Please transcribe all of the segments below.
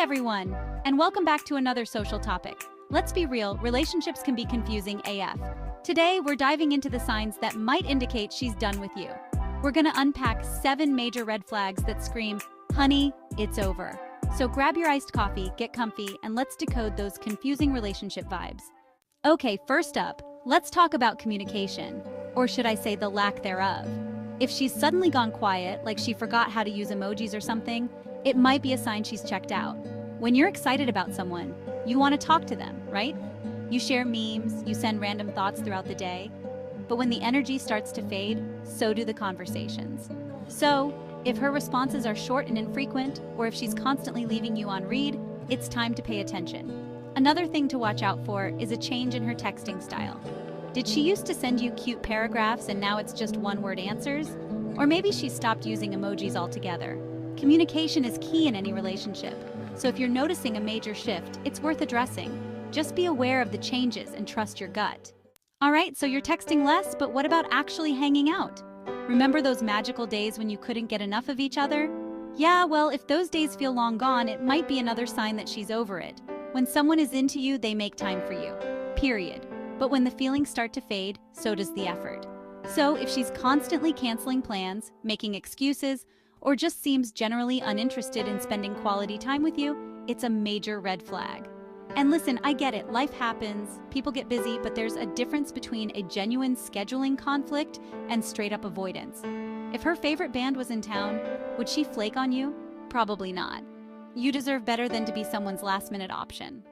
everyone, and welcome back to another social topic. Let's be real, relationships can be confusing AF. Today, we're diving into the signs that might indicate she's done with you. We're gonna unpack 7 major red flags that scream, honey, it's over. So grab your iced coffee, get comfy, and let's decode those confusing relationship vibes. Okay, first up, let's talk about communication, or should I say the lack thereof. If she's suddenly gone quiet, like she forgot how to use emojis or something, it might be a sign she's checked out. When you're excited about someone, you want to talk to them, right? You share memes, you send random thoughts throughout the day. But when the energy starts to fade, so do the conversations. So, if her responses are short and infrequent, or if she's constantly leaving you on read, it's time to pay attention. Another thing to watch out for is a change in her texting style. Did she used to send you cute paragraphs and now it's just one-word answers? Or maybe she stopped using emojis altogether. Communication is key in any relationship, so if you're noticing a major shift, it's worth addressing. Just be aware of the changes and trust your gut. Alright, so you're texting less, but what about actually hanging out? Remember those magical days when you couldn't get enough of each other? Yeah, well, if those days feel long gone, it might be another sign that she's over it. When someone is into you, they make time for you. Period. But when the feelings start to fade, so does the effort. So if she's constantly canceling plans, making excuses, or just seems generally uninterested in spending quality time with you, it's a major red flag. And listen, I get it, life happens, people get busy, but there's a difference between a genuine scheduling conflict and straight-up avoidance. If her favorite band was in town, would she flake on you? Probably not. You deserve better than to be someone's last-minute option.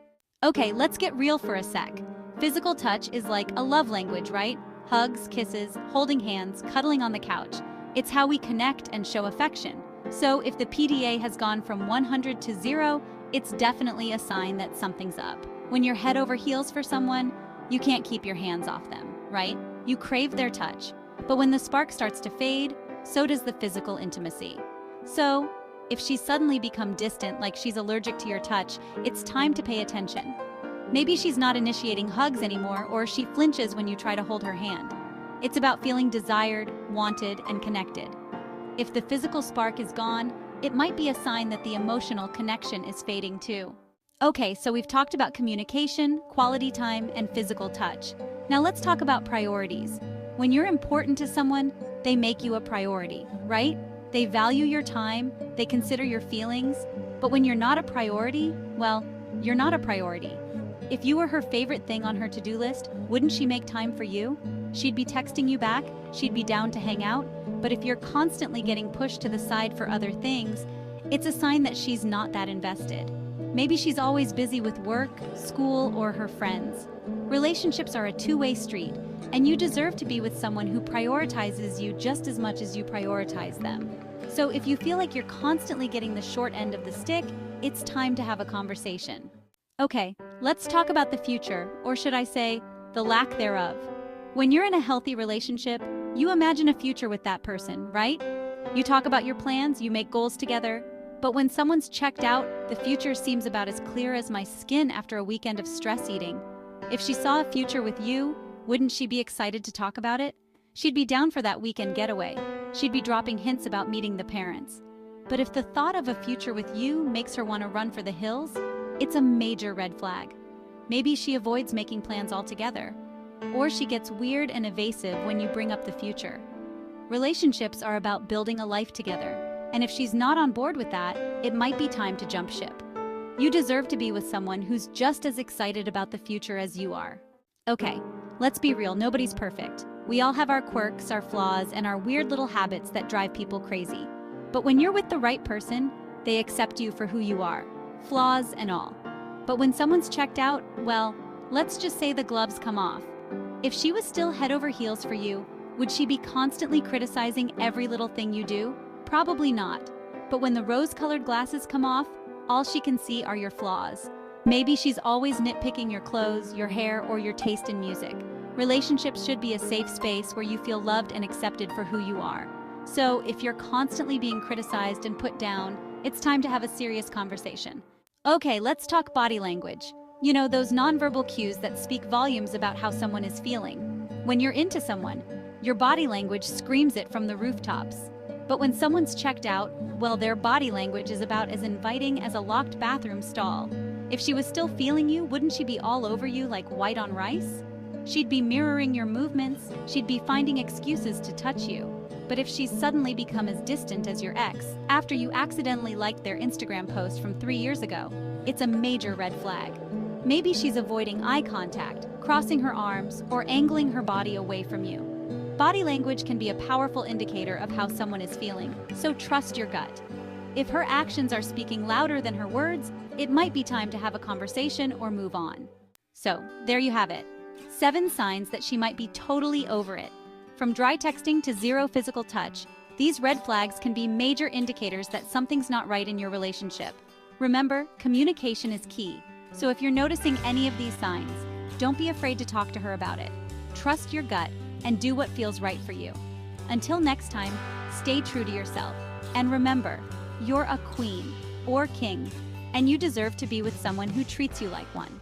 Okay, let's get real for a sec. Physical touch is like a love language, right? Hugs, kisses, holding hands, cuddling on the couch. It's how we connect and show affection. So if the PDA has gone from 100 to 0, it's definitely a sign that something's up. When you're head over heels for someone, you can't keep your hands off them, right? You crave their touch. But when the spark starts to fade, so does the physical intimacy. So, if she's suddenly become distant, like she's allergic to your touch, it's time to pay attention. Maybe she's not initiating hugs anymore, or she flinches when you try to hold her hand. It's about feeling desired, wanted, and connected. If the physical spark is gone, it might be a sign that the emotional connection is fading too. Okay, so we've talked about communication, quality time, and physical touch. Now let's talk about priorities. When you're important to someone, they make you a priority, right? They value your time, they consider your feelings, but when you're not a priority, well, you're not a priority. If you were her favorite thing on her to-do list, wouldn't she make time for you? She'd be texting you back, she'd be down to hang out, but if you're constantly getting pushed to the side for other things, it's a sign that she's not that invested. Maybe she's always busy with work, school, or her friends. Relationships are a two-way street, and you deserve to be with someone who prioritizes you just as much as you prioritize them. So if you feel like you're constantly getting the short end of the stick, it's time to have a conversation. Okay, let's talk about the future, or should I say, the lack thereof. When you're in a healthy relationship, you imagine a future with that person, right? You talk about your plans, you make goals together, but when someone's checked out, the future seems about as clear as my skin after a weekend of stress eating. If she saw a future with you, wouldn't she be excited to talk about it? She'd be down for that weekend getaway. She'd be dropping hints about meeting the parents. But if the thought of a future with you makes her want to run for the hills, it's a major red flag. Maybe she avoids making plans altogether. Or she gets weird and evasive when you bring up the future. Relationships are about building a life together, and if she's not on board with that, it might be time to jump ship. You deserve to be with someone who's just as excited about the future as you are. Okay, let's be real, nobody's perfect. We all have our quirks, our flaws, and our weird little habits that drive people crazy. But when you're with the right person, they accept you for who you are, flaws and all. But when someone's checked out, well, let's just say the gloves come off. If she was still head over heels for you, would she be constantly criticizing every little thing you do? Probably not. But when the rose-colored glasses come off, all she can see are your flaws. Maybe she's always nitpicking your clothes, your hair, or your taste in music. Relationships should be a safe space where you feel loved and accepted for who you are. So if you're constantly being criticized and put down, it's time to have a serious conversation. Okay, let's talk body language. You know, those nonverbal cues that speak volumes about how someone is feeling. When you're into someone, your body language screams it from the rooftops. But when someone's checked out, well, their body language is about as inviting as a locked bathroom stall. If she was still feeling you, wouldn't she be all over you like white on rice? She'd be mirroring your movements, she'd be finding excuses to touch you. But if she's suddenly become as distant as your ex, after you accidentally liked their Instagram post from 3 years ago, it's a major red flag. Maybe she's avoiding eye contact, crossing her arms, or angling her body away from you. Body language can be a powerful indicator of how someone is feeling, so trust your gut. If her actions are speaking louder than her words, it might be time to have a conversation or move on. So, there you have it. 7 signs that she might be totally over it. From dry texting to zero physical touch, these red flags can be major indicators that something's not right in your relationship. Remember, communication is key. So if you're noticing any of these signs, don't be afraid to talk to her about it. Trust your gut and do what feels right for you. Until next time, stay true to yourself. And remember, you're a queen or king, and you deserve to be with someone who treats you like one.